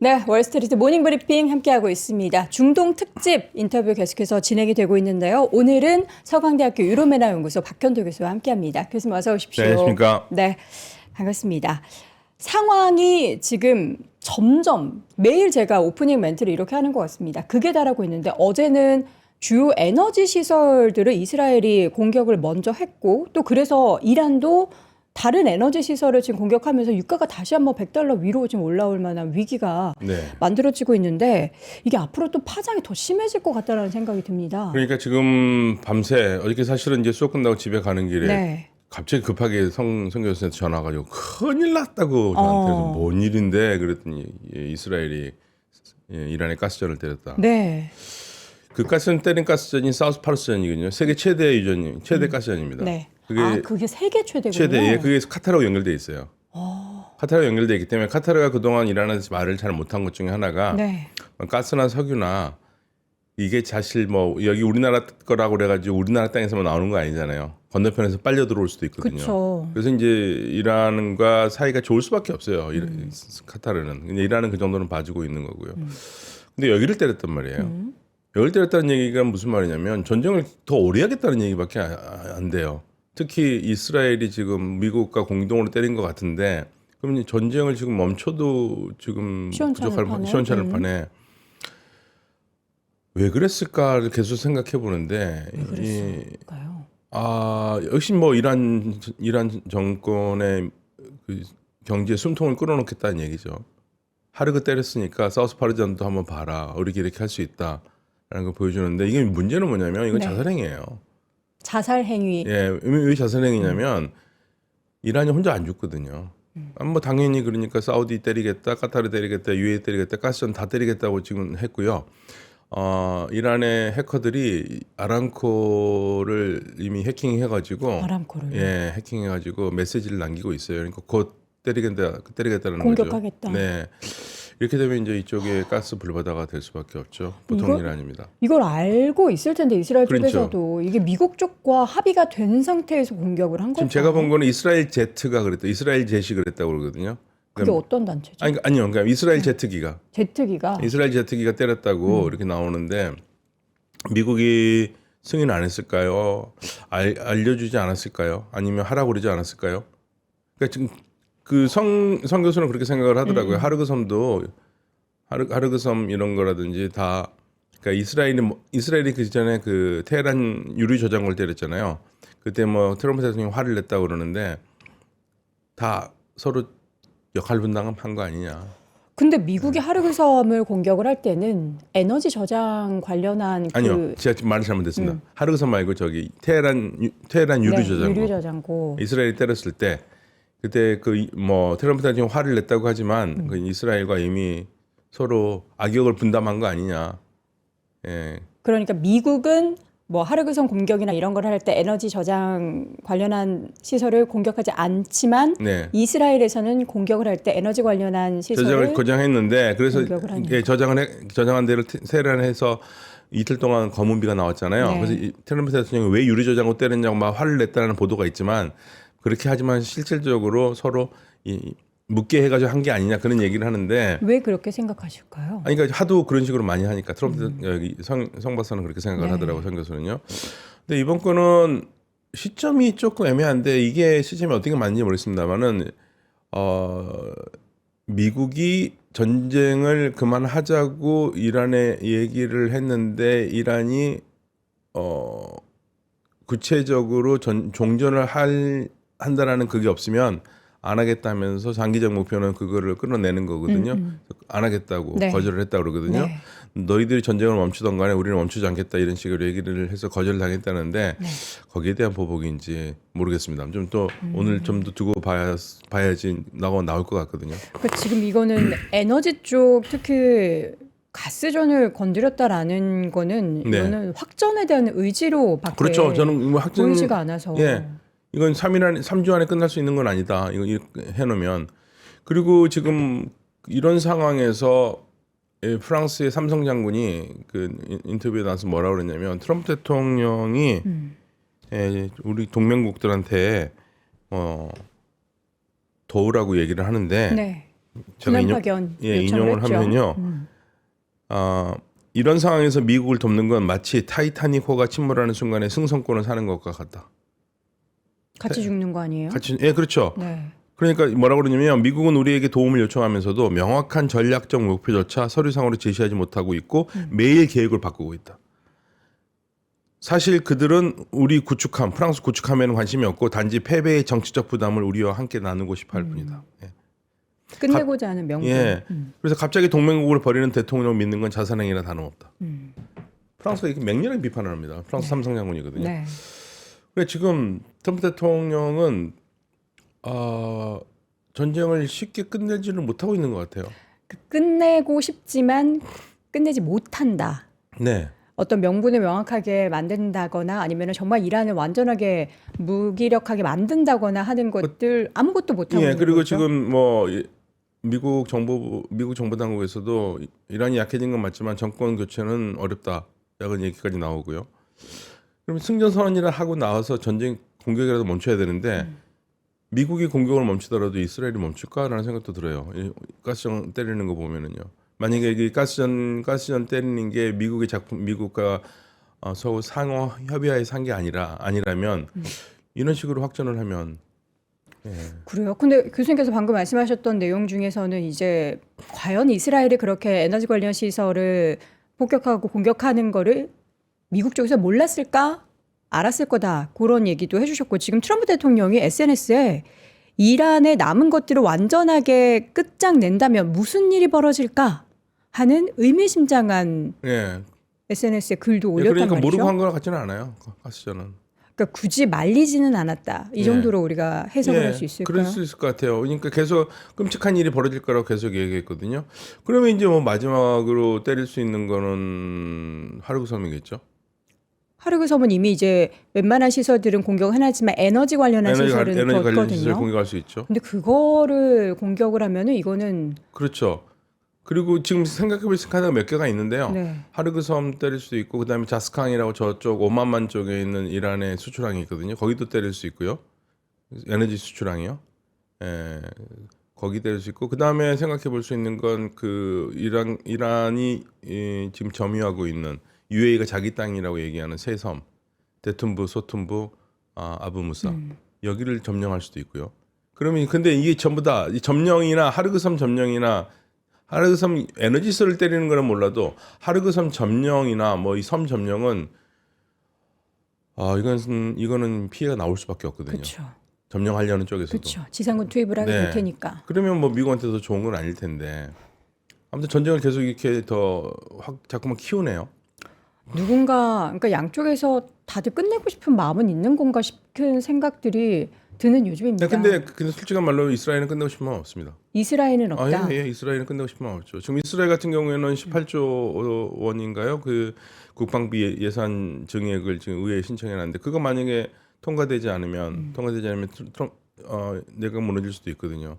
네, 월스트리트 모닝 브리핑 함께하고 있습니다. 중동 특집 인터뷰 계속해서 진행이 되고 있는데요. 오늘은 서강대학교 유로메나 연구소 박현도 교수와 함께합니다. 교수님 어서 오십시오. 네, 안녕하십니까. 네, 반갑습니다. 상황이 지금 점점 매일 제가 오프닝 멘트를 이렇게 하는 것 같습니다. 극에 달하고 있는데 어제는 주요 에너지 시설들을 이스라엘이 공격을 먼저 했고 또 그래서 이란도 다른 에너지 시설을 지금 공격하면서 유가가 다시 한번 $100 위로 지금 올라올 만한 위기가 만들어지고 있는데 이게 앞으로 또 파장이 더 심해질 것 같다는 생각이 듭니다. 그러니까 지금 밤새 어저께 사실은 이제 수업 끝나고 집에 가는 길에 네. 갑자기 급하게 성 교수한테 전화 가지고 큰일 났다고 저한테 뭔 일인데 그랬더니 이스라엘이 이란에 가스전을 때렸다. 네. 그 가스전 때린 가스전이 사우스 파르스전이거든요. 세계 최대 유전, 최대 가스전입니다. 네. 그게 그게 세계 최대군요. 최대. 그게 카타르하고 연결돼 있어요. 카타르가 연결돼 있기 때문에 카타르가 그동안 이란에서 말을 잘 못한 것 중에 하나가 네. 가스나 석유나 이게 사실 뭐 여기 우리나라 거라고 그래가지고 우리나라 땅에서만 나오는 거 아니잖아요. 건너편에서 빨려 들어올 수도 있거든요. 그쵸. 그래서 이제 이란과 사이가 좋을 수밖에 없어요. 카타르는. 근데 이란은 그 정도는 봐주고 있는 거고요. 근데 여기를 때렸단 말이에요. 여기를 때렸다는 얘기가 무슨 말이냐면 전쟁을 더 오래 하겠다는 얘기밖에 안 돼요. 특히 이스라엘이 지금 미국과 공동으로 때린 것 같은데 그럼 전쟁을 지금 멈춰도 지금 시원찮을 판에 왜 그랬을까를 계속 생각해 보는데 왜 그랬을까요? 역시 뭐 이란 정권의 그 경제 숨통을 끌어놓겠다는 얘기죠. 하르그 때렸으니까 사우스 파르잔도 한번 봐라. 우리가 이렇게 할 수 있다라는 걸 보여주는데 이게 문제는 뭐냐면 이건 자살행위예요. 자살 행위. 예, 왜 자살행위냐면 이란이 혼자 안 죽거든요. 뭐 당연히 그러니까 사우디 때리겠다, 카타르 때리겠다, UAE 때리겠다, 가스전 다 때리겠다고 지금 했고요. 이란의 해커들이 아람코를 이미 해킹해가지고 아람코를. 예, 해킹해가지고 메시지를 남기고 있어요. 그러니까 곧 때리겠다는 공격하겠다. 거죠. 네. 이렇게 되면 이제 이쪽에 가스 불바다가 될 수밖에 없죠. 보통 일 아닙니다. 이걸 알고 있을 텐데 이스라엘 그렇죠. 쪽에서도 이게 미국 쪽과 합의가 된 상태에서 공격을 한 지금 거죠. 제가 본 거는 이스라엘 제트가 그랬다. 이스라엘 제시 그랬다고 그러거든요. 그게 어떤 단체죠? 아니요. 그러니까 이스라엘 제트기가 이스라엘 제트기가 때렸다고 이렇게 나오는데 미국이 승인 안 했을까요? 알려주지 않았을까요? 아니면 하라고 그러지 않았을까요? 그러니까 지금 그 성 교수는 그렇게 생각을 하더라고요. 하르그섬도 하르그섬 이런 거라든지 다 그러니까 이스라엘이 그 전에 그 테헤란 유리 저장고를 때렸잖아요. 그때 뭐 트럼프 대통령이 화를 냈다고 그러는데 다 서로 역할 분담한 거 아니냐. 근데 미국이 하르그섬을 공격을 할 때는 에너지 저장 관련한 아니요, 제가 지금 말을 잘못했습니다. 하르그섬 말고 저기 테헤란 유리 저장고. 유리 저장고. 이스라엘이 때렸을 때 그때 그 뭐 트럼프 대통령이 화를 냈다고 하지만 그 이스라엘과 이미 서로 악역을 분담한 거 아니냐. 예. 그러니까 미국은 뭐 하르그섬 공격이나 이런 걸 할 때 에너지 저장 관련한 시설을 공격하지 않지만 네. 이스라엘에서는 공격을 할 때 에너지 관련한 시설을 저장했는데 그래서 공격을 하니까. 저장한 데를 세란해서 이틀 동안 검은 비가 나왔잖아요. 네. 그래서 트럼프 대통령이 왜 유리 저장고 때렸냐고 막 화를 냈다는 보도가 있지만 그렇게 하지만 실질적으로 서로 묻게 해가지고 한 게 아니냐 그런 얘기를 하는데 왜 그렇게 생각하실까요? 아니, 그러니까 하도 그런 식으로 많이 하니까 트럼프 여기 성 박사는 그렇게 생각을 하더라고요. 성 교수는요. 근데 이번 거는 시점이 조금 애매한데 이게 시점이 어떻게 맞는지 모르겠습니다만은 미국이 전쟁을 그만하자고 이란에 얘기를 했는데 이란이 구체적으로 종전을 한다라는 그게 없으면 안 하겠다면서 장기적 목표는 그거를 끌어내는 거거든요. 안 하겠다고 거절을 했다고 그러거든요. 네. 너희들이 전쟁을 멈추던 간에 우리는 멈추지 않겠다 이런 식으로 얘기를 해서 거절당했다는데 거기에 대한 보복인지 모르겠습니다. 좀 또 오늘 좀 더 두고 봐야지 나올 것 같거든요. 그러니까 지금 이거는 에너지 쪽 특히 가스전을 건드렸다라는 거는 이거는 확전에 대한 의지로밖에 그렇죠. 저는 뭐 보이지가 않아서. 예. 이건 3주 안에 끝날 수 있는 건 아니다. 이거 이렇게 해놓으면. 그리고 지금 이런 상황에서 프랑스의 삼성 장군이 그 인터뷰에 나와서 뭐라고 그랬냐면 트럼프 대통령이 우리 동맹국들한테 도우라고 얘기를 하는데 제가 파견 인용을 했죠. 하면요. 이런 상황에서 미국을 돕는 건 마치 타이타닉호가 침몰하는 순간에 승선권을 사는 것과 같다. 같이 죽는 거 아니에요? 예, 그렇죠. 네. 그러니까 뭐라고 그러냐면 미국은 우리에게 도움을 요청하면서도 명확한 전략적 목표조차 서류상으로 제시하지 못하고 있고 매일 계획을 바꾸고 있다. 사실 그들은 우리 구축함, 프랑스 구축함에는 관심이 없고 단지 패배의 정치적 부담을 우리와 함께 나누고 싶어 할 뿐이다. 예. 끝내고자 하는 명분. 예. 그래서 갑자기 동맹국을 버리는 대통령을 믿는 건 자살행위라 다름없다. 프랑스가 이렇게 맹렬하게 비판을 합니다. 프랑스 삼성 장군이거든요. 네. 근데 지금 트럼프 대통령은 전쟁을 쉽게 끝내지를 못하고 있는 것 같아요. 끝내고 싶지만 끝내지 못한다. 네. 어떤 명분을 명확하게 만든다거나 아니면 정말 이란을 완전하게 무기력하게 만든다거나 하는 것들 아무것도 못하고 있는 그리고 거죠. 지금 미국 정보 당국에서도 이란이 약해진 건 맞지만 정권 교체는 어렵다. 이런 얘기까지 나오고요. 그럼 승전선언이라 하고 나와서 전쟁 공격이라도 멈춰야 되는데 미국이 공격을 멈추더라도 이스라엘이 멈출까라는 생각도 들어요. 이 가스전 때리는 거 보면은요. 만약에 이 가스전 때리는 게 미국과 서로 상호 협의하에 산 게 아니라면 이런 식으로 확전을 하면 그래요. 근데 교수님께서 방금 말씀하셨던 내용 중에서는 이제 과연 이스라엘이 그렇게 에너지 관련 시설을 폭격하고 공격하는 거를 미국 쪽에서 몰랐을까? 알았을 거다. 그런 얘기도 해주셨고 지금 트럼프 대통령이 SNS에 이란의 남은 것들을 완전하게 끝장낸다면 무슨 일이 벌어질까 하는 의미심장한 SNS에 글도 올렸단 그러니까 말이죠. 모르고 한 거 같지는 않아요. 가스전은. 그러니까 굳이 말리지는 않았다. 이 정도로 우리가 해석을 할 수 있을까요? 그럴 수 있을 것 같아요. 그러니까 계속 끔찍한 일이 벌어질 거라고 계속 얘기했거든요. 그러면 이제 뭐 마지막으로 때릴 수 있는 거는 하르고 섬이겠죠. 하르그 섬은 이미 이제 웬만한 시설들은 공격을 해놨지만 에너지 관련한 시설은 에너지 관련 없거든요. 시설 공격할 수 있죠. 근데 그거를 공격을 하면은 이거는 그렇죠. 그리고 지금 생각해볼 카드가 몇 개가 있는데요. 네. 하르그 섬 때릴 수도 있고 그다음에 자스캉이라고 저쪽 오만만 쪽에 있는 이란의 수출항이 있거든요. 거기도 때릴 수 있고요. 에너지 수출항이요. 거기 때릴 수 있고 그다음에 생각해볼 수 있는 건 그 이란이 지금 점유하고 있는 UAE가 자기 땅이라고 얘기하는 세 섬, 데툰부, 소툰부, 아부무사 여기를 점령할 수도 있고요. 그러면 근데 이게 전부 다 이 점령이나 하르그 섬 점령이나 하르그 섬 에너지설을 때리는 거는 몰라도 하르그 섬 점령이나 뭐 이 섬 점령은 이거는 피해가 나올 수밖에 없거든요. 그렇죠. 점령하려는 쪽에서도. 그렇죠. 지상군 투입을 하게 될 테니까. 그러면 뭐 미국한테도 좋은 건 아닐 텐데. 아무튼 전쟁을 계속 이렇게 더 자꾸만 키우네요. 그러니까 양쪽에서 다들 끝내고 싶은 마음은 있는 건가 싶은 생각들이 드는 요즘입니다. 근데 솔직한 말로 이스라엘은 끝내고 싶은 마음 없습니다. 이스라엘은 없다. 이스라엘은 끝내고 싶은 마음 없죠. 지금 이스라엘 같은 경우에는 18조 원인가요? 그 국방비 예산 증액을 지금 의회에 신청해놨는데 그거 만약에 통과되지 않으면 내가 무너질 수도 있거든요.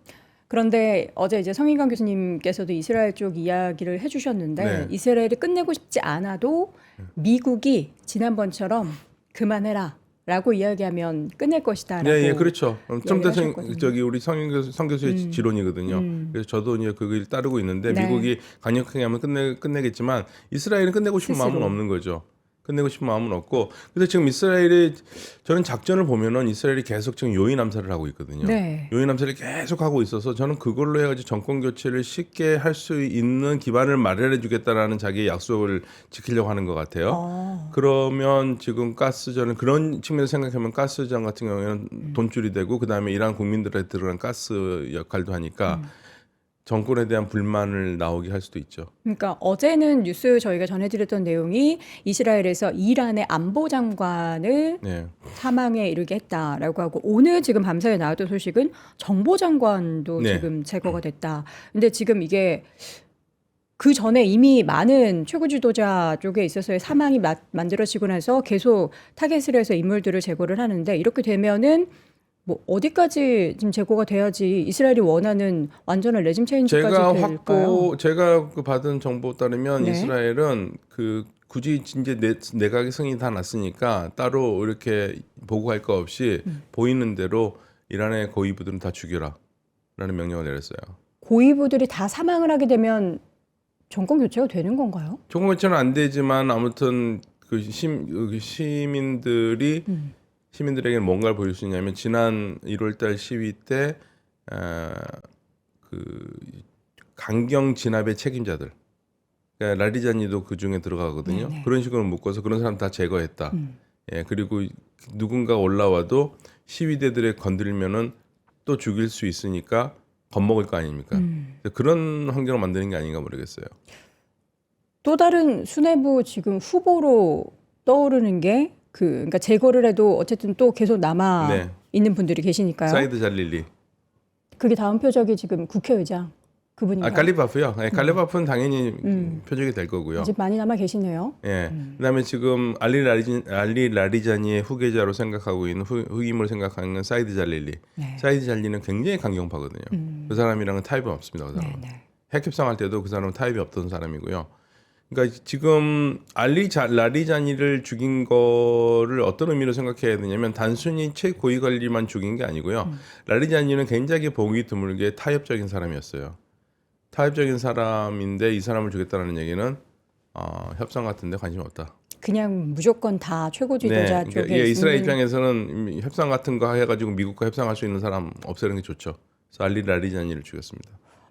그런데 어제 이제 성인강 교수님께서도 이스라엘 쪽 이야기를 해주셨는데 이스라엘이 끝내고 싶지 않아도 미국이 지난번처럼 그만해라. 라고 이야기하면 끝낼 것이다라고. 그렇죠. 좀 더 우리 성 교수의 지론이거든요. 그래서 저도 이제 그걸 따르고 있는데 미국이 강력하게 하면 끝내겠지만 이스라엘은 끝내고 싶은 마음은 없는 거죠. 끝내고 싶은 마음은 없고. 그래서 지금 이스라엘이 저는 작전을 보면은 이스라엘이 계속 지금 요인 암살을 하고 있거든요. 요인 암살을 계속 하고 있어서 저는 그걸로 해가지고 정권 교체를 쉽게 할 수 있는 기반을 마련해주겠다라는 자기의 약속을 지키려고 하는 것 같아요. 그러면 지금 가스전은 그런 측면에서 생각하면 가스전 같은 경우에는 돈줄이 되고 그 다음에 이란 국민들에 들어간 가스 역할도 하니까. 정권에 대한 불만을 나오게 할 수도 있죠. 그러니까 어제는 뉴스 저희가 전해드렸던 내용이 이스라엘에서 이란의 안보장관을 사망에 이르게 했다라고 하고 오늘 지금 밤사이에 나왔던 소식은 정보장관도 지금 제거가 됐다. 근데 지금 이게 그 전에 이미 많은 최고 지도자 쪽에 있어서의 사망이 만들어지고 나서 계속 타겟을 해서 인물들을 제거를 하는데 이렇게 되면은 뭐 어디까지 지금 제거가 돼야지 이스라엘이 원하는 완전한 레짐 체인지까지 될까요? 제가 받은 정보 따르면 이스라엘은 굳이 이제 내각의 승인이 다 났으니까 따로 이렇게 보고할 거 없이 보이는 대로 이란의 고위부들은 다 죽여라라는 명령을 내렸어요. 고위부들이 다 사망을 하게 되면 정권 교체가 되는 건가요? 정권 교체는 안 되지만 아무튼 그 시민들이 시민들에게 뭔가를 보일 수 있냐면 지난 1월달 시위 때 그 강경 진압의 책임자들, 그러니까 라리자니도 그 중에 들어가거든요. 네네. 그런 식으로 묶어서 그런 사람 다 제거했다. 예, 그리고 누군가 올라와도 시위대들에 건드리면은 또 죽일 수 있으니까 겁먹을 거 아닙니까? 그런 환경을 만드는 게 아닌가 모르겠어요. 또 다른 수뇌부 지금 후보로 떠오르는 게 그러니까 제거를 해도 어쨌든 또 계속 남아 네. 있는 분들이 계시니까요. 사이드 잘릴리. 그게 다음 표적이 지금 국회의장 그분인가요? 갈리바프요. 예, 갈리바프는 당연히 표적이 될 거고요. 아직 많이 남아 계시네요. 예. 그다음에 지금 알리 라리자니의 후계자로 생각하고 있는 후임을 생각하는 사이드 잘릴리. 네. 사이드 잘리는 굉장히 강경파거든요. 그 사람이랑은 타입이 없습니다. 그 사람은. 네. 핵 협상할 때도 그 사람은 타입이 없던 사람이고요. 그러니까 지금 라리자니를 죽인 거를 어떤 의미로 생각해야 되냐면 단순히 최고위 관리만 죽인 게 아니고요. 라리자니는 굉장히 보기 드물게 타협적인 사람이었어요. 타협적인 사람인데 이 사람을 죽였다는 얘기는 협상 같은데 관심 없다. 그냥 무조건 다 최고 지도자 쪽에 그러니까 이스라엘 입장에서는 협상 같은 거 해가지고 미국과 협상할 수 있는 사람 없애는 게 좋죠. 그래서 라리자니를 죽였습니다.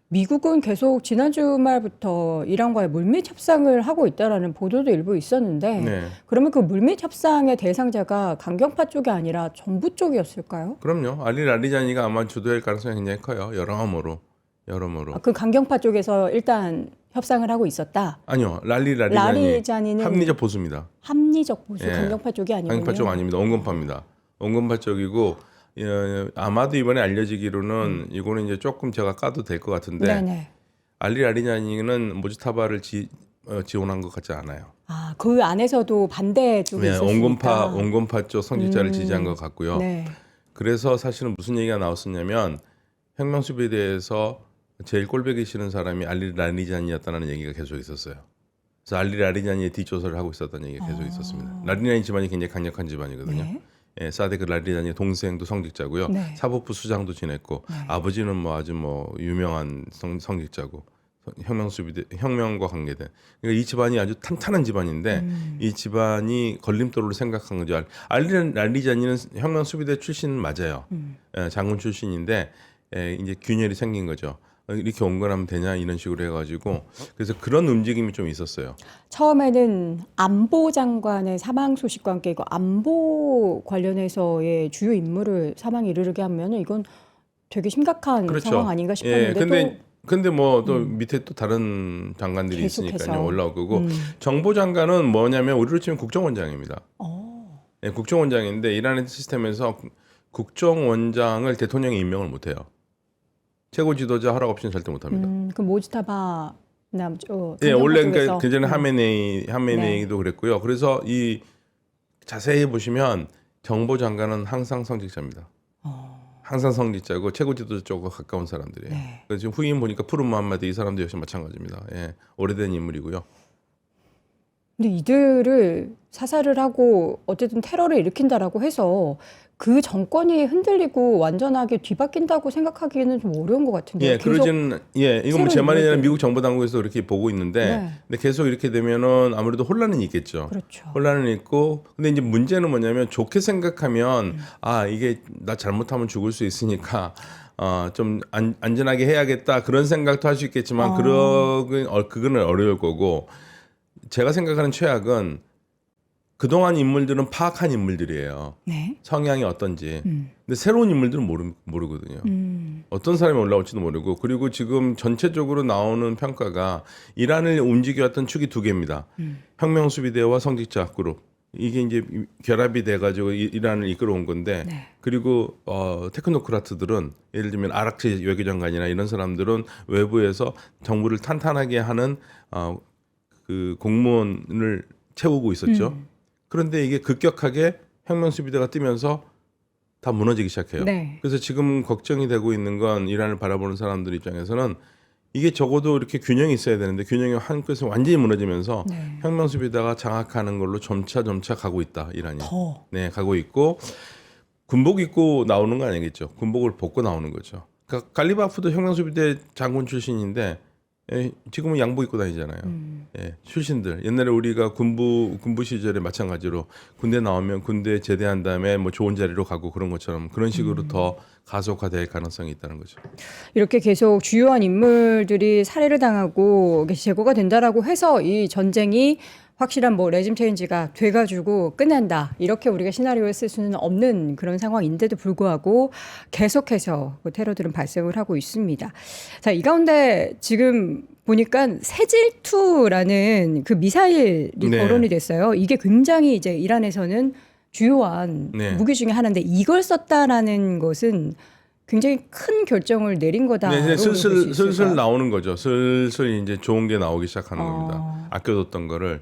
미국은 계속 지난 주말부터 이란과의 물밑 협상을 하고 있다라는 보도도 일부 있었는데 네. 그러면 그 물밑 협상의 대상자가 강경파 쪽이 아니라 정부 쪽이었을까요? 그럼요. 라리자니가 아마 주도할 가능성이 굉장히 커요. 여러모로. 그 강경파 쪽에서 일단 협상을 하고 있었다. 아니요. 라리자니는 합리적 보수입니다. 합리적 보수 예. 강경파 쪽이 아니군요. 강경파 쪽 아닙니다. 온건파입니다. 온건파 쪽이고 아마도 이번에 알려지기로는 이거는 이제 조금 제가 까도 될 것 같은데 네네. 라리자니는 모지타바를 지원한 것 같지 않아요. 그 안에서도 반대 쪽이 있었으니까. 온건파 쪽 성직자를 지지한 것 같고요. 네. 그래서 사실은 무슨 얘기가 나왔었냐면 혁명수비대에서 제일 꼴보기 싫은 사람이 알리 라리자니였다는 얘기가 계속 있었어요. 그래서 알리 라리자니의 뒷조사를 하고 있었다는 얘기가 계속 있었습니다. 라리자니 집안이 굉장히 강력한 집안이거든요. 네. 예, 사데크 라리자니의 동생도 성직자고요. 네. 사법부 수장도 지냈고 아버지는 아주 유명한 성직자고 혁명과 관계된. 그러니까 이 집안이 아주 탄탄한 집안인데 이 집안이 걸림돌로 생각한 거죠. 알리 라리자니는 혁명수비대 출신 맞아요. 예, 장군 출신인데 이제 균열이 생긴 거죠. 이렇게 온건하면 되냐 이런 식으로 해가지고 그래서 그런 움직임이 좀 있었어요. 처음에는 안보 장관의 사망 소식과 함께 이거 안보 관련해서의 주요 인물을 사망에 이르게 하면은 이건 되게 심각한 그렇죠. 상황 아닌가 싶었는데 예, 근데 또 밑에 또 다른 장관들이 계속해서. 있으니까요. 올라올 거고 정보장관은 뭐냐면 우리로 치면 국정원장입니다. 예, 국정원장인데 이라는 시스템에서 국정원장을 대통령이 임명을 못해요. 최고 지도자 허락 없이는 절대 못합니다. 그 모지타바 예, 원래 그러니까 그전에 하메네이도 그랬고요. 그래서 이 자세히 보시면 정보장관은 항상 성직자입니다. 항상 성직자고 최고 지도자 쪽과 가까운 사람들이에요. 네. 그래서 지금 후임 보니까 푸른 무함마드 이 사람도 역시 마찬가지입니다. 예, 오래된 인물이고요. 근데 이들을 사살을 하고 어쨌든 테러를 일으킨다라고 해서 그 정권이 흔들리고 완전하게 뒤바뀐다고 생각하기에는 좀 어려운 것 같은데요. 예, 그러지는 이건 제 말이 아니라 미국 정보 당국에서 그렇게 보고 있는데, 네. 근데 계속 이렇게 되면은 아무래도 혼란은 있겠죠. 그렇죠. 혼란은 있고, 근데 이제 문제는 뭐냐면 좋게 생각하면 이게 나 잘못하면 죽을 수 있으니까. 좀 안전하게 해야겠다 그런 생각도 할 수 있겠지만 그거는 어려울 거고 제가 생각하는 최악은 그동안 인물들은 파악한 인물들이에요. 네. 성향이 어떤지. 근데 새로운 인물들은 모르거든요. 어떤 사람이 올라올지도 모르고 그리고 지금 전체적으로 나오는 평가가 이란을 움직여왔던 축이 두 개입니다. 혁명수비대와 성직자 그룹. 이게 이제 결합이 돼가지고 이란을 이끌어온 건데 네. 그리고 테크노크라트들은 예를 들면 아락치 외교장관이나 이런 사람들은 외부에서 정부를 탄탄하게 하는 그 공무원을 채우고 있었죠. 그런데 이게 급격하게 혁명수비대가 뜨면서 다 무너지기 시작해요. 네. 그래서 지금 걱정이 되고 있는 건 이란을 바라보는 사람들 입장에서는 이게 적어도 이렇게 균형이 있어야 되는데 균형이 한껏에 완전히 무너지면서 네. 혁명수비대가 장악하는 걸로 점차 가고 있다. 이란이. 더. 네, 가고 있고 군복 입고 나오는 거 아니겠죠. 군복을 벗고 나오는 거죠. 그러니까 갈리바프도 혁명수비대 장군 출신인데 지금은 양복 입고 다니잖아요. 출신들 옛날에 우리가 군부 시절에 마찬가지로 군대 나오면 군대 제대한 다음에 뭐 좋은 자리로 가고 그런 것처럼 그런 식으로 더 가속화될 가능성이 있다는 거죠. 이렇게 계속 주요한 인물들이 살해를 당하고 제거가 된다라고 해서 이 전쟁이 확실한 뭐 레짐 체인지가 돼가지고 끝난다 이렇게 우리가 시나리오를 쓸 수는 없는 그런 상황인데도 불구하고 계속해서 그 테러들은 발생을 하고 있습니다. 자, 이 가운데 지금 보니까 새질2라는 그 미사일이 거론이 됐어요. 이게 굉장히 이제 이란에서는 주요한 무기 중에 하나인데 이걸 썼다라는 것은 굉장히 큰 결정을 내린 거다. 네, 슬슬 나오는 거죠. 슬슬 이제 좋은 게 나오기 시작하는 겁니다. 아껴뒀던 거를.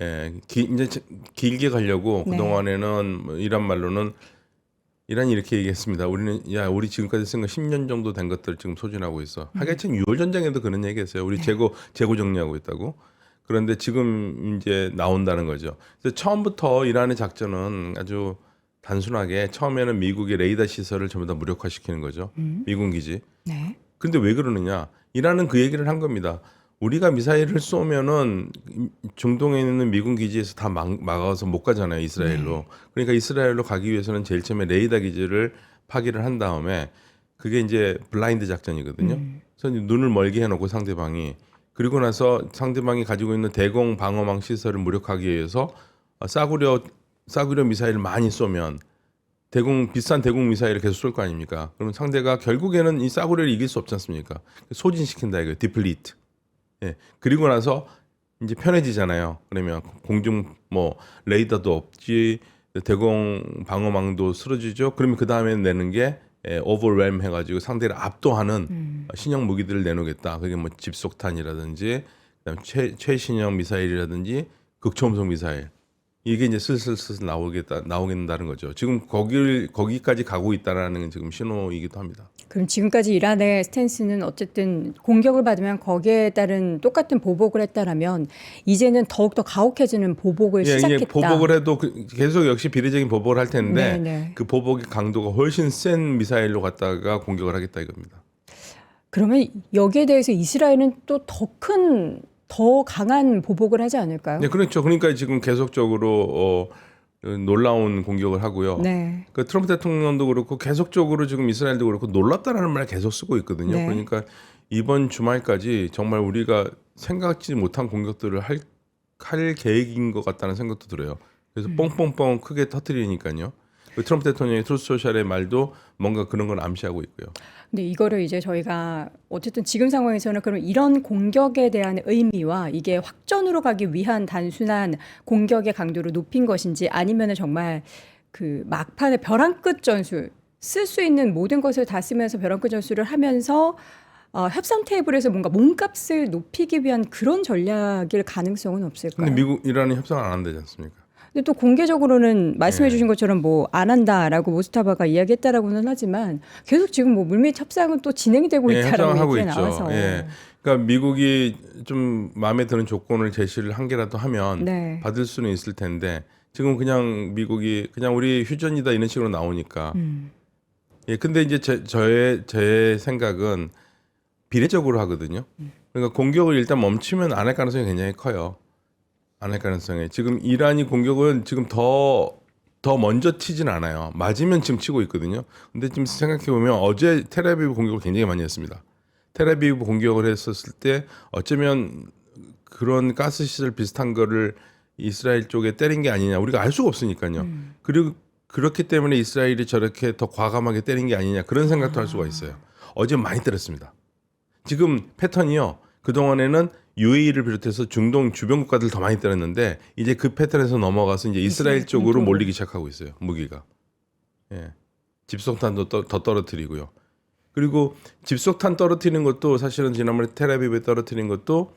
이제 길게 가려고 그동안에는 뭐 이란 말로는 이란이 이렇게 얘기했습니다. 우리 지금까지 쓴 거 10년 정도 된 것들 지금 소진하고 있어. 하여튼 6월 전쟁에도 그런 얘기했어요. 우리 재고 정리하고 있다고. 그런데 지금 이제 나온다는 거죠. 그래서 처음부터 이란의 작전은 아주 단순하게 처음에는 미국의 레이더 시설을 전부 다 무력화시키는 거죠. 미군 기지. 그런데 왜 그러느냐? 이란은 그 얘기를 한 겁니다. 우리가 미사일을 쏘면은 중동에 있는 미군 기지에서 다 막아서 못 가잖아요, 이스라엘로. 그러니까 이스라엘로 가기 위해서는 제일 처음에 레이더 기지를 파기를 한 다음에 그게 이제 블라인드 작전이거든요. 그래서 눈을 멀게 해놓고 상대방이 그리고 나서 상대방이 가지고 있는 대공 방어망 시설을 무력하기 위해서 싸구려 미사일을 많이 쏘면 비싼 대공 미사일을 계속 쏠 거 아닙니까? 그러면 상대가 결국에는 이 싸구려를 이길 수 없지 않습니까? 소진시킨다 이거예요. 디플리트. 그리고 나서 이제 편해지잖아요. 그러면 공중 뭐 레이더도 없지, 대공 방어망도 쓰러지죠. 그러면 그 다음에 내는 게 오버웰m 해가지고 상대를 압도하는 신형 무기들을 내놓겠다. 그게 뭐 집속탄이라든지, 그다음에 최신형 미사일이라든지, 극초음속 미사일. 이게 이제 슬슬 나오겠다는 거죠. 지금 거기까지 가고 있다라는 지금 신호이기도 합니다. 그럼 지금까지 이란의 스탠스는 어쨌든 공격을 받으면 거기에 따른 똑같은 보복을 했다라면 이제는 더욱더 가혹해지는 보복을 시작했다. 이게 보복을 해도 계속 역시 비례적인 보복을 할 텐데 그 보복의 강도가 훨씬 센 미사일로 갖다가 공격을 하겠다 이겁니다. 그러면 여기에 대해서 이스라엘은 또 더 강한 보복을 하지 않을까요? 네, 그렇죠. 그러니까 지금 계속적으로 놀라운 공격을 하고요. 그 트럼프 대통령도 그렇고 계속적으로 지금 이스라엘도 그렇고 놀랍다라는 말을 계속 쓰고 있거든요. 그러니까 이번 주말까지 정말 우리가 생각지 못한 공격들을 할 계획인 것 같다는 생각도 들어요. 그래서 뻥뻥뻥 크게 터뜨리니까요. 트럼프 대통령의 트루스 소셜의 말도 뭔가 그런 걸 암시하고 있고요. 근데 이거를 이제 저희가 어쨌든 지금 상황에서는 그럼 이런 공격에 대한 의미와 이게 확전으로 가기 위한 단순한 공격의 강도를 높인 것인지 아니면은 정말 그 막판에 벼랑 끝 전술 쓸 수 있는 모든 것을 다 쓰면서 벼랑 끝 전술을 하면서 협상 테이블에서 뭔가 몸값을 높이기 위한 그런 전략일 가능성은 없을까요? 근데 이란이 협상을 안 한다지 않습니까? 근데 또 공개적으로는 말씀해 주신 것처럼 뭐 안 한다라고 모스타바가 이야기했다라고는 하지만 계속 지금 뭐 물밑 협상은 또 진행이 되고 있다라고 얘기가 나와서. 그러니까 미국이 좀 마음에 드는 조건을 제시를 한 개라도 하면 받을 수는 있을 텐데 지금 그냥 미국이 그냥 우리 휴전이다 이런 식으로 나오니까. 근데 이제 제 생각은 비례적으로 하거든요. 그러니까 공격을 일단 멈추면 안 할 가능성이 굉장히 커요. 안 할 가능성이. 지금 이란이 공격은 지금 더 먼저 치진 않아요. 맞으면 지금 치고 있거든요. 근데 지금 생각해 보면 어제 텔아비브 공격을 굉장히 많이 했습니다. 텔아비브 공격을 했었을 때 어쩌면 그런 가스 시설 비슷한 거를 이스라엘 쪽에 때린 게 아니냐. 우리가 알 수가 없으니까요. 그리고 그렇기 때문에 이스라엘이 저렇게 더 과감하게 때린 게 아니냐. 그런 생각도 할 수가 있어요. 어제 많이 때렸습니다. 지금 패턴이요. 그동안에는 UAE를 비롯해서 중동 주변 국가들 더 많이 때렸는데 이제 그 패턴에서 넘어가서 이제 이스라엘 쪽으로 몰리기 시작하고 있어요. 무기가. 집속탄도 더 떨어뜨리고요. 그리고 집속탄 떨어뜨리는 것도 사실은 지난번에 텔아비브에 떨어뜨린 것도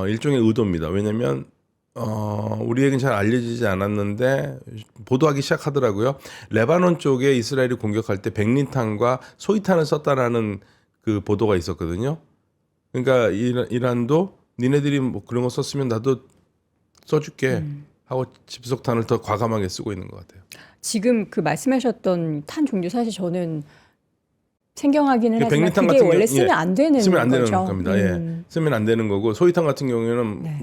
일종의 의도입니다. 왜냐하면 우리에겐 잘 알려지지 않았는데 보도하기 시작하더라고요. 레바논 쪽에 이스라엘이 공격할 때 백린탄과 소위탄을 썼다라는 그 보도가 있었거든요. 그러니까 이란도 니네들이 뭐 그런 거 썼으면 나도 써줄게 하고 집속탄을 더 과감하게 쓰고 있는 것 같아요. 지금 그 말씀하셨던 탄 종류 사실 저는 생경하기는 하지만 백리탄 그게 같은 원래 경우, 쓰면 안 되는 쓰면 안 되는 거죠. 겁니다. 예. 쓰면 안 되는 거고 소위탄 같은 경우에는 네.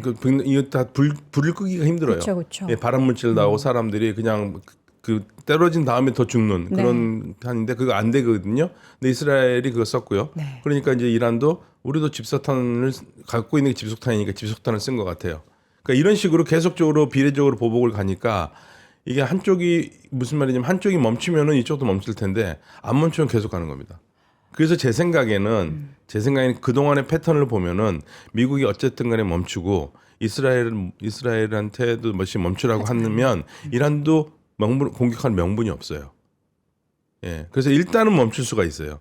이거 다 불을 끄기가 힘들어요. 그렇죠. 예, 발암 물질 나오고 사람들이 그냥 그 떨어진 다음에 더 죽는 그런 탄인데 그거 안 되거든요. 근데 이스라엘이 그거 썼고요. 네. 그러니까 이제 이란도 우리도 집사탄을 갖고 있는 게 집속탄이니까 집속탄을 쓴 것 같아요. 그러니까 이런 식으로 계속적으로 비례적으로 보복을 가니까 이게 한쪽이 무슨 말이냐면 한쪽이 멈추면은 이쪽도 멈출 텐데 안 멈추면 계속 가는 겁니다. 그래서 제 생각에는 그동안의 패턴을 보면은 미국이 어쨌든 간에 멈추고 이스라엘한테도 뭐시 멈추라고 하면 이란도 공격할 명분이 없어요. 예. 그래서 일단은 멈출 수가 있어요.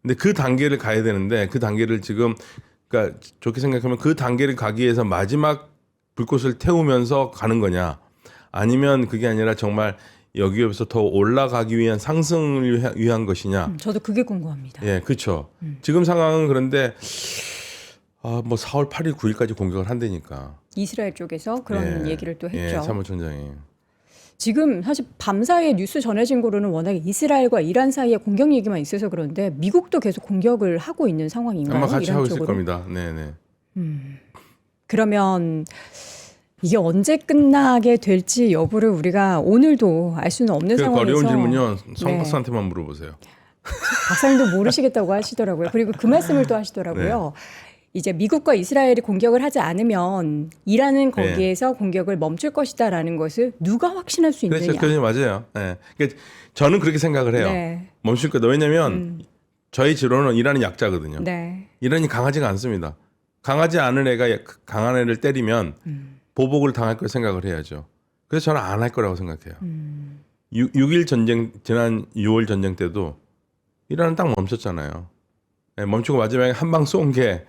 근데 그 단계를 가야 되는데 그 단계를 지금 그러니까 좋게 생각하면 그 단계를 가기 위해서 마지막 불꽃을 태우면서 가는 거냐 아니면 그게 아니라 정말 여기에서 더 올라가기 위한 상승을 위한 것이냐. 저도 그게 궁금합니다. 예, 그렇죠. 지금 상황은 그런데 뭐 4월 8일, 9일까지 공격을 한다니까. 이스라엘 쪽에서 그런 얘기를 또 했죠. 예, 사무총장이. 지금 사실 밤사이에 뉴스 전해진 거로는 워낙에 이스라엘과 이란 사이에 공격 얘기만 있어서 그런데 미국도 계속 공격을 하고 있는 상황인가요? 아마 같이 이란 하고 쪽으로? 있을 겁니다. 네. 그러면 이게 언제 끝나게 될지 여부를 우리가 오늘도 알 수는 없는 그 상황에서 어려운 질문요. 성 박사한테만 물어보세요. 박사님도 모르시겠다고 하시더라고요. 그리고 그 말씀을 또 하시더라고요. 이제 미국과 이스라엘이 공격을 하지 않으면 이란은 거기에서 공격을 멈출 것이다라는 것을 누가 확신할 수 있느냐. 그렇죠. 맞아요. 네. 그러니까 저는 그렇게 생각을 해요. 네. 멈출 거다. 왜냐하면 저희 지론은 이란이 약자거든요. 네. 이란이 강하지가 않습니다. 강하지 않은 애가 강한 애를 때리면 보복을 당할 걸 생각을 해야죠. 그래서 저는 안 할 거라고 생각해요. 6.1 전쟁, 지난 6월 전쟁 때도 이란은 딱 멈췄잖아요. 네, 멈추고 마지막에 한 방 쏜 게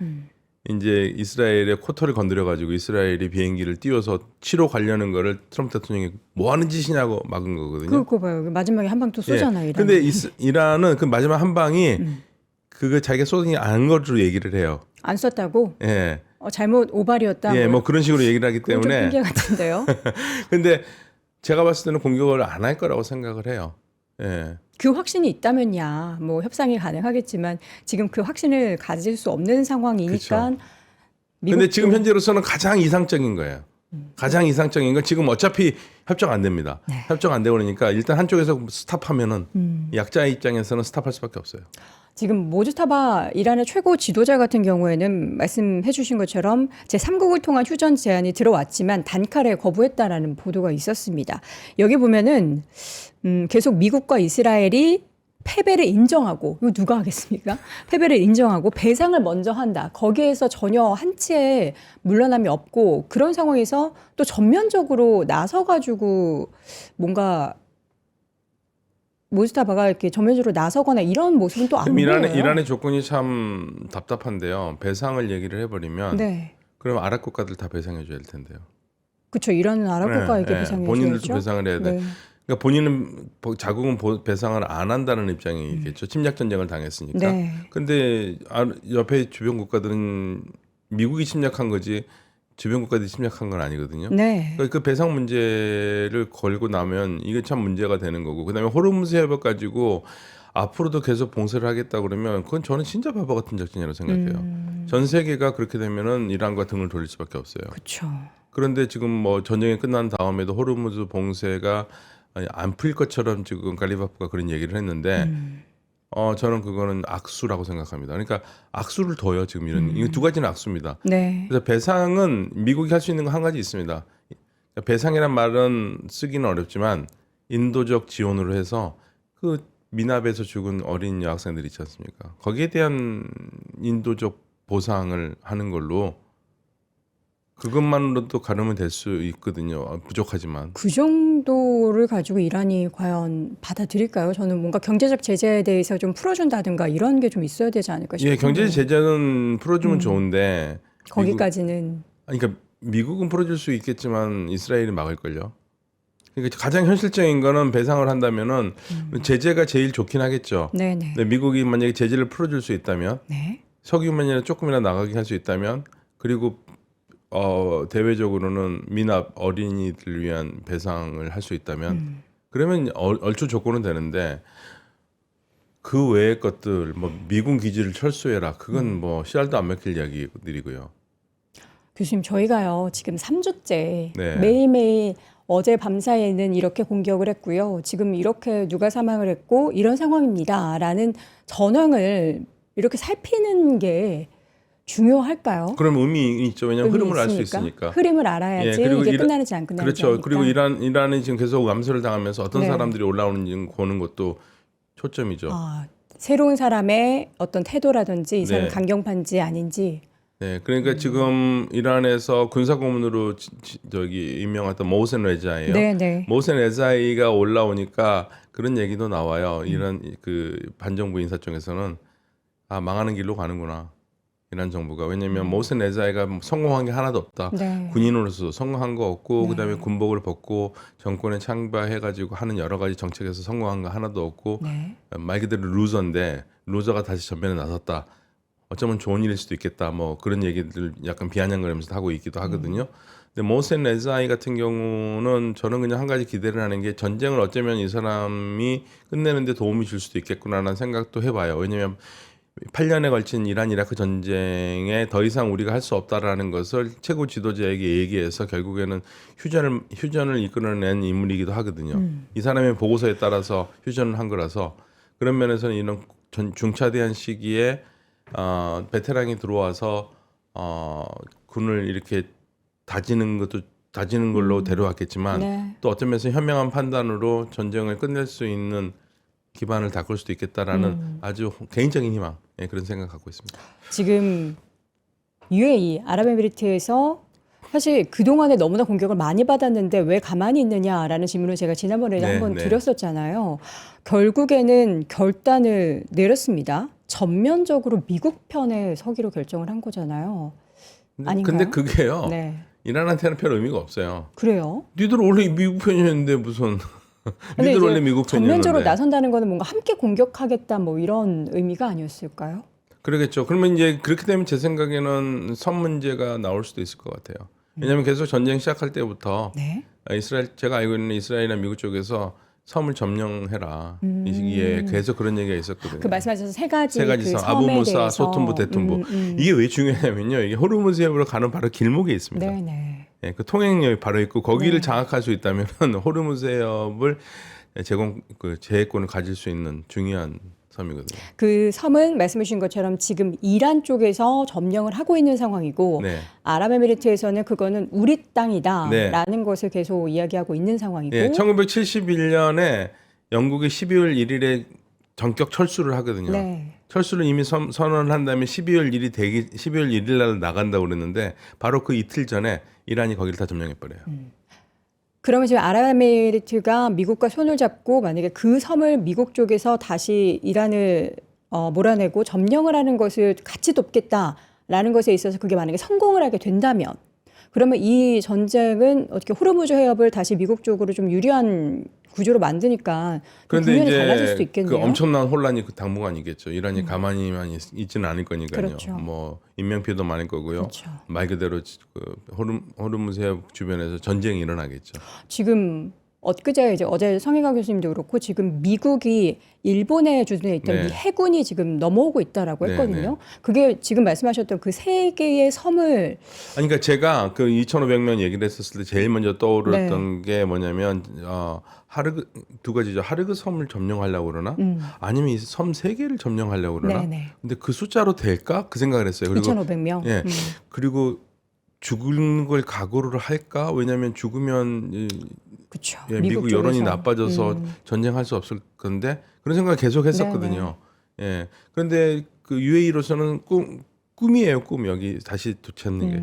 이제 이스라엘의 코터를 건드려가지고 이스라엘이 비행기를 띄워서 치러 가려는 거를 트럼프 대통령이 뭐 하는 짓이냐고 막은 거거든요. 그거 봐요. 마지막에 한 방 또 쏘잖아요. 예. 근데 이란은 그 마지막 한 방이 그거 자기가 쏘는 게 아닌 것으로 얘기를 해요. 안 쐈다고? 예. 잘못 오발이었다. 예, 뭐 그런 식으로 얘기를 하기 때문에. 좀 핑계 같은데요. 근데 제가 봤을 때는 공격을 안 할 거라고 생각을 해요. 예. 그 확신이 있다면야 뭐 협상이 가능하겠지만 지금 그 확신을 가질 수 없는 상황이니까. 근데 지금 현재로서는 가장 이상적인 거예요. 가장 이상적인 건 지금 어차피 협정 안 됩니다. 네. 협정 안 되고 그러니까 일단 한쪽에서 스탑하면은 약자의 입장에서는 스탑할 수밖에 없어요. 지금 모주타바 이란의 최고 지도자 같은 경우에는 말씀해 주신 것처럼 제3국을 통한 휴전 제안이 들어왔지만 단칼에 거부했다라는 보도가 있었습니다. 여기 보면은 계속 미국과 이스라엘이 패배를 인정하고 이거 누가 하겠습니까? 패배를 인정하고 배상을 먼저 한다. 거기에서 전혀 한치의 물러남이 없고 그런 상황에서 또 전면적으로 나서가지고 뭔가 모스타바가 이렇게 전면적으로 나서거나 이런 모습은 또 안 보여요. 이란의 조건이 참 답답한데요. 배상을 얘기를 해버리면 그럼 아랍 국가들 다 배상해 줘야 될 텐데요. 그렇죠. 이란은 아랍 국가에게 배상해 줘야죠. 본인들도 배상을 해야 돼. 그러니까 본인은 자국은 배상을 안 한다는 입장이겠죠. 침략 전쟁을 당했으니까. 근데 옆에 주변 국가들은 미국이 침략한 거지 주변 국가들이 침략한 건 아니거든요. 그러니까 그 배상 문제를 걸고 나면 이게 참 문제가 되는 거고, 그다음에 호르무즈 해협 가지고 앞으로도 계속 봉쇄를 하겠다 그러면 그건 저는 진짜 바보 같은 작전이라고 생각해요. 전 세계가 그렇게 되면은 이란과 등을 돌릴 수밖에 없어요. 그렇죠. 그런데 지금 뭐 전쟁이 끝난 다음에도 호르무즈 봉쇄가 안 풀릴 것처럼 지금 갈리바프가 그런 얘기를 했는데 저는 그거는 악수라고 생각합니다. 그러니까 악수를 둬요 지금 이거 두 가지는 악수입니다. 그래서 배상은 미국이 할 수 있는 거 한 가지 있습니다. 배상이란 말은 쓰기는 어렵지만 인도적 지원으로 해서 그 미납에서 죽은 어린 여학생들 있지 않습니까? 거기에 대한 인도적 보상을 하는 걸로 그것만으로도 가름은 될 수 있거든요. 부족하지만. 그 정도를 가지고 이란이 과연 받아들일까요? 저는 뭔가 경제적 제재에 대해서 좀 풀어준다든가 이런 게 좀 있어야 되지 않을까 싶어요. 예, 경제적 제재는 풀어주면 좋은데 거기까지는. 그러니까 미국은 풀어줄 수 있겠지만 이스라엘이 막을걸요. 그러니까 가장 현실적인 거는 배상을 한다면은 제재가 제일 좋긴 하겠죠. 근데 미국이 만약에 제재를 풀어줄 수 있다면 석유만이라도 조금이나 나가게 할 수 있다면 그리고 대외적으로는 미납 어린이들 위한 배상을 할 수 있다면 그러면 얼추 조건은 되는데 그 외의 것들 뭐 미군 기지를 철수해라. 그건 뭐 씨알도 안 먹힐 이야기들이고요. 교수님, 저희가요 지금 3주째 네. 매일매일 어제 밤사이에는 이렇게 공격을 했고요. 지금 이렇게 누가 사망을 했고 이런 상황입니다라는 전황을 이렇게 살피는 게 중요할까요? 그럼 의미 있죠. 왜냐하면 의미 흐름을 알 수 있습니까? 있으니까. 흐름을 알아야지 그리고 이게 끝나는지 안 끝나는지 그렇죠. 아니까. 그리고 이란이 지금 계속 암살을 당하면서 어떤 네. 사람들이 올라오는지 보는 것도 초점이죠. 아, 새로운 사람의 어떤 태도라든지 이 사람 네. 강경파인지 아닌지. 네, 그러니까 지금 이란에서 군사고문으로 저기 임명했던 모센 레자이요. 네, 네. 모센 레자이가 올라오니까 그런 얘기도 나와요. 이란 그 반정부 인사 쪽에서는 아 망하는 길로 가는구나. 이란 정부가 왜냐하면 모센 레자이가 성공한 게 하나도 없다. 네. 군인으로서 성공한 거 없고 네. 그다음에 군복을 벗고 정권에 창바해가지고 하는 여러 가지 정책에서 성공한 거 하나도 없고 네. 말 그대로 루저인데 루저가 다시 전면에 나섰다. 어쩌면 좋은 일일 수도 있겠다. 뭐 그런 얘기들 약간 비아냥거리면서 하고 있기도 하거든요. 근데 모센 레자이 같은 경우는 저는 그냥 한 가지 기대를 하는 게 전쟁을 어쩌면 이 사람이 끝내는데 도움이 줄 수도 있겠구나라는 생각도 해봐요. 왜냐하면 8년에 걸친 이란 이라크 전쟁에 더 이상 우리가 할 수 없다라는 것을 최고 지도자에게 얘기해서 결국에는 휴전을 이끌어낸 인물이기도 하거든요. 이 사람의 보고서에 따라서 휴전을 한 거라서 그런 면에서는 이런 중차대한 시기에 베테랑이 들어와서 군을 이렇게 다지는 걸로 데려왔겠지만 네. 또 어떤 면에서 현명한 판단으로 전쟁을 끝낼 수 있는 기반을 닦을 수도 있겠다라는 아주 개인적인 희망 그런 생각 갖고 있습니다. 지금 UAE 아랍에미리트에서 사실 그동안에 너무나 공격을 많이 받았는데 왜 가만히 있느냐라는 질문을 제가 지난번에도 네, 한번 네. 드렸었잖아요. 결국에는 결단을 내렸습니다. 전면적으로 미국 편에 서기로 결정을 한 거잖아요. 아닌가요? 근데 그게요. 네. 이란한테는 별 의미가 없어요. 그래요? 니들 원래 미국 편이었는데 무슨 근데 니들 이제 원래 미국 전면적으로 편이었는데. 나선다는 거는 뭔가 함께 공격하겠다 뭐 이런 의미가 아니었을까요? 그러겠죠. 그러면 이제 그렇게 되면 제 생각에는 섬 문제가 나올 수도 있을 것 같아요. 왜냐하면 계속 전쟁 시작할 때부터 네. 제가 알고 있는 이스라엘이나 미국 쪽에서 섬을 점령해라 이 시기에 계속 그런 얘기가 있었거든요. 그 말씀하셔서 세 가지 그 섬에 아부무사, 대해서. 소툰부, 대툰부 이게 왜 중요하냐면요. 이게 호르무즈 해협으로 가는 바로 길목에 있습니다. 네네. 예, 그 통행력이 바로 있고 거기를 네. 장악할 수 있다면 호르무즈 해협을 제해권을 가질 수 있는 중요한 섬이거든요. 그 섬은 말씀해 주신 것처럼 지금 이란 쪽에서 점령을 하고 있는 상황이고 네. 아랍에미리트에서는 그거는 우리 땅이다라는 네. 것을 계속 이야기하고 있는 상황이고 예, 1971년에 영국이 12월 1일에 전격 철수를 하거든요. 네. 철수를 이미 선언을 한 다음에 12월 1일 날 나간다고 그랬는데 바로 그 이틀 전에 이란이 거기를 다 점령해 버려요. 그러면 지금 아랍에미리트가 미국과 손을 잡고 만약에 그 섬을 미국 쪽에서 다시 이란을 몰아내고 점령을 하는 것을 같이 돕겠다라는 것에 있어서 그게 만약에 성공을 하게 된다면 그러면 이 전쟁은 어떻게 호르무즈 해협을 다시 미국 쪽으로 좀 유리한 구조로 만드니까 그런데 국면이 달라질 수도 이제 있겠네요. 그 엄청난 혼란이 그 당분간이겠죠. 이란이 가만히만 있지는 않을 거니까요. 그렇죠. 뭐 인명피해도 많을 거고요. 그렇죠. 말 그대로 그 호르무즈 해협 주변에서 전쟁이 일어나겠죠. 지금 엊그제 이제 어제 성희가 교수님도 그렇고 지금 미국이 일본에 주둔해 있던 네. 이 해군이 지금 넘어오고 있다라고 네, 했거든요. 네. 그게 지금 말씀하셨던 그 세 개의 섬을 아니, 그러니까 제가 그 2,500명 얘기를 했었을 때 제일 먼저 떠오르던 게 뭐냐면 두 가지죠. 하르그 섬을 점령하려고 그러나 아니면 이 섬 세 개를 점령하려고 그러나. 네네. 근데 그 숫자로 될까? 그 생각을 했어요. 그리고 2,500명. 예. 그리고 죽는 걸 각오를 할까? 왜냐하면 죽으면 그렇죠. 예, 미국 여론이 쪽에서. 나빠져서 전쟁할 수 없을 건데 그런 생각을 계속 했었거든요. 예. 그런데 그 UAE로서는 꿈이에요, 꿈. 여기 다시 도착하는 게.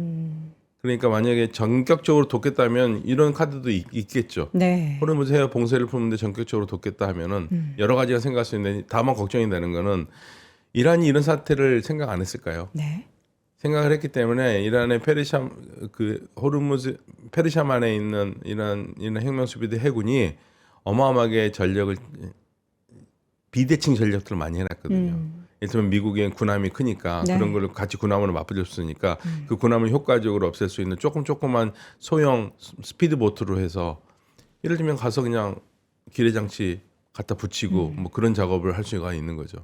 그러니까 만약에 전격적으로 돕겠다면 이런 카드도 있겠죠. 네. 호르무즈 해협 봉쇄를 푸는데 전격적으로 돕겠다 하면은 여러 가지가 생각할 수 있는데 다만 걱정이 되는 거는 이란이 이런 사태를 생각 안 했을까요? 네. 생각을 했기 때문에 이란의 페르시아만에 있는 이란 혁명 수비대 해군이 어마어마하게 비대칭 전력들을 많이 해놨거든요. 예를 들면 미국의 군함이 크니까 네. 그런 걸 같이 군함으로 맞붙였으니까 그 군함을 효과적으로 없앨 수 있는 조그만 소형 스피드보트로 해서 예를 들면 가서 그냥 기뢰 장치 갖다 붙이고 뭐 그런 작업을 할 수가 있는 거죠.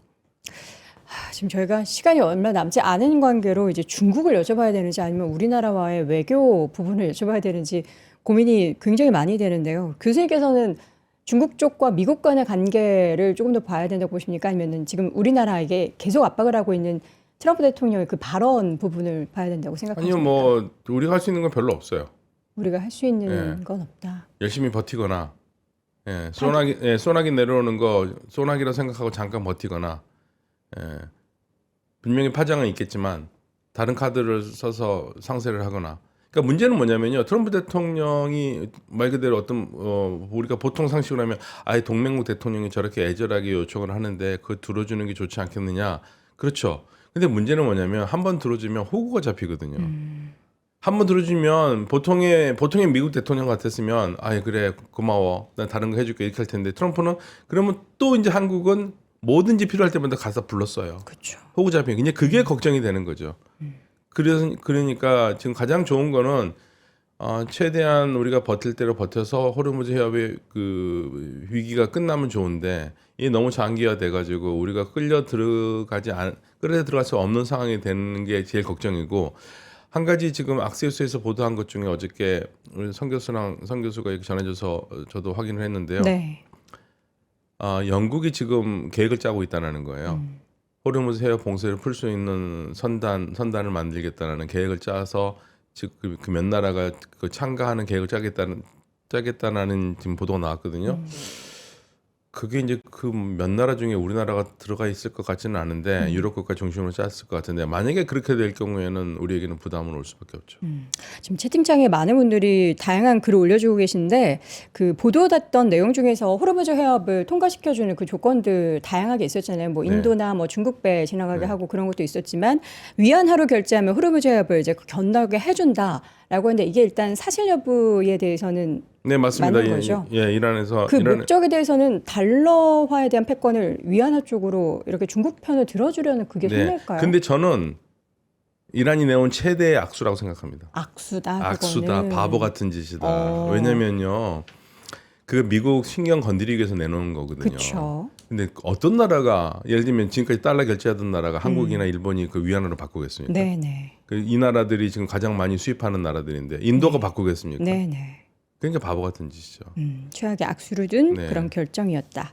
지금 저희가 시간이 얼마 남지 않은 관계로 이제 중국을 여쭤봐야 되는지 아니면 우리나라와의 외교 부분을 여쭤봐야 되는지 고민이 굉장히 많이 되는데요. 교수님께서는 중국 쪽과 미국 간의 관계를 조금 더 봐야 된다고 보십니까? 아니면은 지금 우리나라에게 계속 압박을 하고 있는 트럼프 대통령의 그 발언 부분을 봐야 된다고 생각하십니까? 아니요, 뭐 우리가 할 수 있는 건 별로 없어요. 우리가 할 수 있는 건 없다. 열심히 버티거나, 소나기 내려오는 거 소나기라 생각하고 잠깐 버티거나, 분명히 파장은 있겠지만 다른 카드를 써서 상쇄를 하거나. 그러니까 문제는 뭐냐면요. 트럼프 대통령이 말 그대로 어떤 우리가 보통 상식으로 하면 아예 동맹국 대통령이 저렇게 애절하게 요청을 하는데 그걸 들어주는 게 좋지 않겠느냐. 그렇죠. 근데 문제는 뭐냐면 한 번 들어주면 호구가 잡히거든요. 한 번 들어주면 보통의 미국 대통령 같았으면 아예 그래 고마워 난 다른 거 해줄게 이렇게 할 텐데 트럼프는 그러면 또 이제 한국은 뭐든지 필요할 때마다 가서 불렀어요. 그렇죠. 호구 잡히는 이제 그게 걱정이 되는 거죠. 그러니까 지금 가장 좋은 거는 최대한 우리가 버틸 대로 버텨서 호르무즈 해협의 그 위기가 끝나면 좋은데 이게 너무 장기화 돼가지고 우리가 끌려 들어갈 수 없는 상황이 되는 게 제일 걱정이고 한 가지 지금 악세우스에서 보도한 것 중에 어저께 우리 성 교수가 이렇게 전해줘서 저도 확인을 했는데요. 네. 영국이 지금 계획을 짜고 있다는 거예요. 호르무즈 해협 봉쇄를 풀 수 있는 선단을 만들겠다는 계획을 짜서 즉 그 몇 나라가 그 참가하는 계획을 짜겠다는 지금 보도가 나왔거든요. 그게 이제 그 몇 나라 중에 우리나라가 들어가 있을 것 같지는 않은데 유럽 국가 중심으로 짰을 것 같은데 만약에 그렇게 될 경우에는 우리에게는 부담은 올 수밖에 없죠. 지금 채팅창에 많은 분들이 다양한 글을 올려주고 계신데 그 보도됐던 내용 중에서 호르무즈 해협을 통과시켜주는 그 조건들 다양하게 있었잖아요. 뭐 인도나 뭐 중국배 지나가게 하고 그런 것도 있었지만 위안화로 결제하면 호르무즈 해협을 이제 건너게 해준다라고 했는데 이게 일단 사실 여부에 대해서는 네 맞습니다. 맞는 거죠. 이란에서 그 목적에 대해서는 달러화에 대한 패권을 위안화 쪽으로 이렇게 중국 편을 들어주려는 그게 손해일까요? 근데 저는 이란이 내온 최대의 악수라고 생각합니다. 악수다. 악수다. 바보 같은 짓이다. 왜냐면요. 그 미국 신경 건드리기 위해서 내놓은 거거든요. 그렇죠. 근데 어떤 나라가 예를 들면 지금까지 달러 결제하던 나라가 한국이나 일본이 그 위안화로 바꾸겠습니까? 네네. 이 나라들이 지금 가장 많이 수입하는 나라들인데 인도가 바꾸겠습니까? 네네. 그러니까 바보 같은 짓이죠. 최악의 악수를 둔 그런 결정이었다.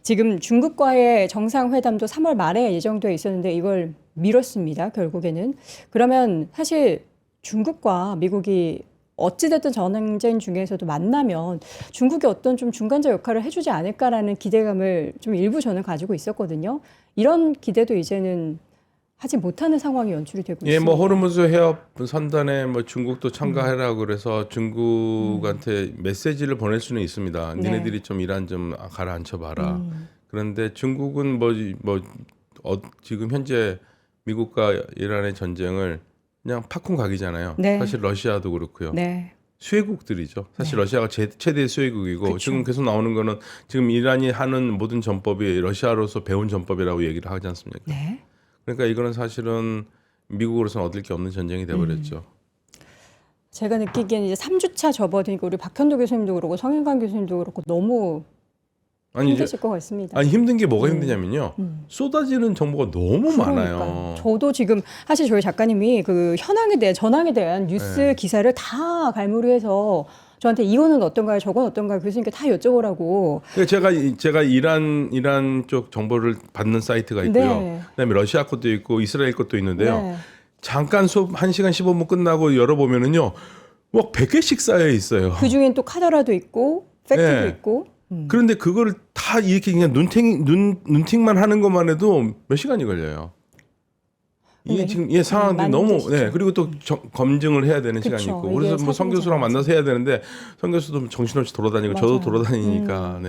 지금 중국과의 정상회담도 3월 말에 예정돼 있었는데 이걸 미뤘습니다. 결국에는. 그러면 사실 중국과 미국이 어찌됐든 전쟁 중에서도 만나면 중국이 어떤 좀 중간자 역할을 해주지 않을까라는 기대감을 좀 일부 저는 가지고 있었거든요. 이런 기대도 이제는 하지 못하는 상황이 연출이 되고 있습니다. 뭐 호르무즈 해협 선단에 뭐 중국도 참가해라고 그래서 중국한테 메시지를 보낼 수는 있습니다. 니네들이 좀 이란 좀 가라앉혀봐라. 그런데 중국은 지금 현재 미국과 이란의 전쟁을 그냥 팝콘 각이잖아요. 사실 러시아도 그렇고요. 수혜국들이죠. 사실 러시아가 최대의 수혜국이고 그쵸. 지금 계속 나오는 거는 지금 이란이 하는 모든 전법이 러시아로서 배운 전법이라고 얘기를 하지 않습니까? 그러니까 이거는 사실은 미국으로서는 얻을 게 없는 전쟁이 돼버렸죠. 제가 느끼기에는 이제 3주차 접어드니까 우리 박현도 교수님도 그렇고 성일관 교수님도 그렇고 너무 힘드실 것 같습니다. 아니 힘든 게 뭐가 힘드냐면요. 쏟아지는 정보가 너무 많아요. 저도 지금 사실 저희 작가님이 그 전황에 대한 뉴스 기사를 다 갈무리해서 저한테 이거는 어떤가요? 저건 어떤가요? 교수님께 다 여쭤보라고. 제가 이란 쪽 정보를 받는 사이트가 있고요. 그다음에 러시아 것도 있고 이스라엘 것도 있는데요. 잠깐 수업 1시간 15분 끝나고 열어보면은요. 막 100개씩 쌓여 있어요. 그중엔 또 카더라도 있고 팩트도 있고. 그런데 그걸 다 이렇게 그냥 눈팅만 하는 것만 해도 몇 시간이 걸려요. 이게 지금 상황들이 너무 그리고 또 검증을 해야 되는 시간이 있고 그래서 뭐 성 교수랑 만나서 해야 되는데 성 교수도 정신없이 돌아다니고 저도 돌아다니니까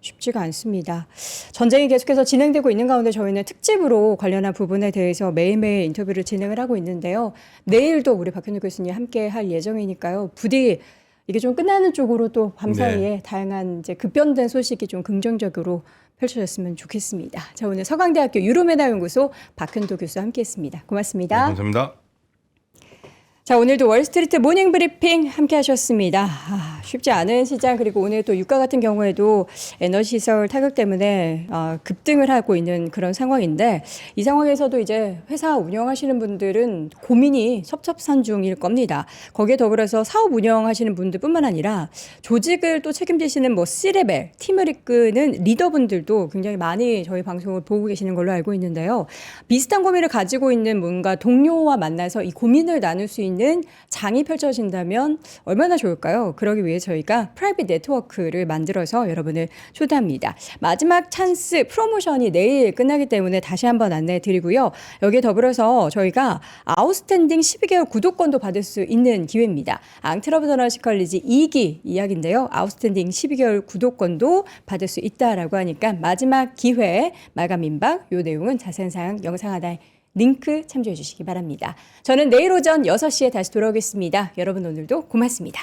쉽지가 않습니다. 전쟁이 계속해서 진행되고 있는 가운데 저희는 특집으로 관련한 부분에 대해서 매일매일 인터뷰를 진행을 하고 있는데요. 내일도 우리 박현우 교수님 함께 할 예정이니까요. 부디 이게 좀 끝나는 쪽으로 또 밤사이에 다양한 이제 급변된 소식이 좀 긍정적으로 펼쳐졌으면 좋겠습니다. 자, 오늘 서강대학교 유로메나 연구소 박현도 교수와 함께했습니다. 고맙습니다. 감사합니다. 자, 오늘도 월스트리트 모닝 브리핑 함께 하셨습니다. 쉽지 않은 시장, 그리고 오늘 또 유가 같은 경우에도 에너지 시설 타격 때문에 급등을 하고 있는 그런 상황인데, 이 상황에서도 이제 회사 운영하시는 분들은 고민이 첩첩산중일 겁니다. 거기에 더불어서 사업 운영하시는 분들뿐만 아니라 조직을 또 책임지시는 뭐 C레벨, 팀을 이끄는 리더분들도 굉장히 많이 저희 방송을 보고 계시는 걸로 알고 있는데요. 비슷한 고민을 가지고 있는 뭔가 동료와 만나서 이 고민을 나눌 수 있는 장이 펼쳐진다면 얼마나 좋을까요? 그러기 위해 저희가 프라이빗 네트워크를 만들어서 여러분을 초대합니다. 마지막 찬스 프로모션이 내일 끝나기 때문에 다시 한번 안내해 드리고요. 여기에 더불어서 저희가 아웃스탠딩 12개월 구독권도 받을 수 있는 기회입니다. 앙트러프너십 컬리지 2기 이야기인데요. 아웃스탠딩 12개월 구독권도 받을 수 있다라고 하니까 마지막 기회 마감 임박, 요 내용은 자세한 사항 영상 하나에 링크 참조해 주시기 바랍니다. 저는 내일 오전 6시에 다시 돌아오겠습니다. 여러분 오늘도 고맙습니다.